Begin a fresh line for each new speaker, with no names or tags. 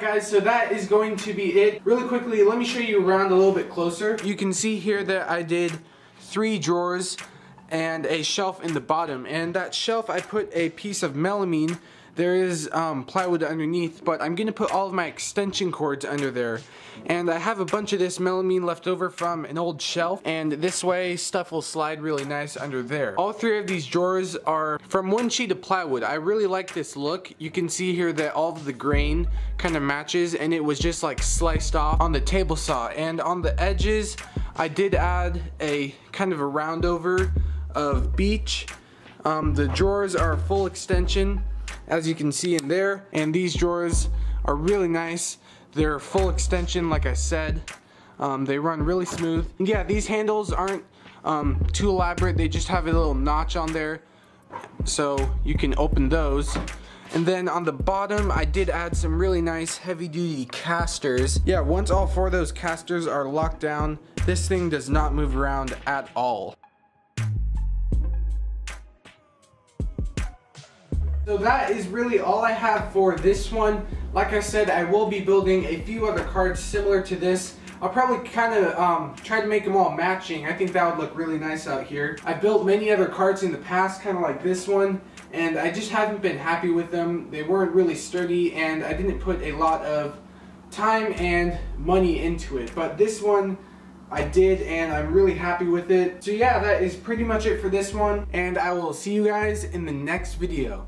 guys, so that is going to be it. Really quickly, let me show you around a little bit closer. You can see here that I did 3 drawers and a shelf in the bottom, and that shelf I put a piece of melamine. There is plywood underneath, but I'm gonna put all of my extension cords under there, and I have a bunch of this melamine left over from an old shelf, and this way stuff will slide really nice under there. All 3 of these drawers are from 1 sheet of plywood. I really like this look. You can see here that all of the grain kind of matches, and it was just like sliced off on the table saw, and on the edges I did add a kind of a round over of beech. The drawers are full extension, as you can see in there, and these drawers are really nice. They're full extension, like I said. They run really smooth. And yeah, these handles aren't too elaborate. They just have a little notch on there, so you can open those. And then on the bottom, I did add some really nice heavy-duty casters. Yeah, once all 4 of those casters are locked down, this thing does not move around at all. So that is really all I have for this one. Like I said, I will be building a few other cards similar to this. I'll probably kind of try to make them all matching. I think that would look really nice out here. I built many other cards in the past, kind of like this one, and I just haven't been happy with them. They weren't really sturdy, and I didn't put a lot of time and money into it. But this one I did, and I'm really happy with it. So yeah, that is pretty much it for this one, and I will see you guys in the next video.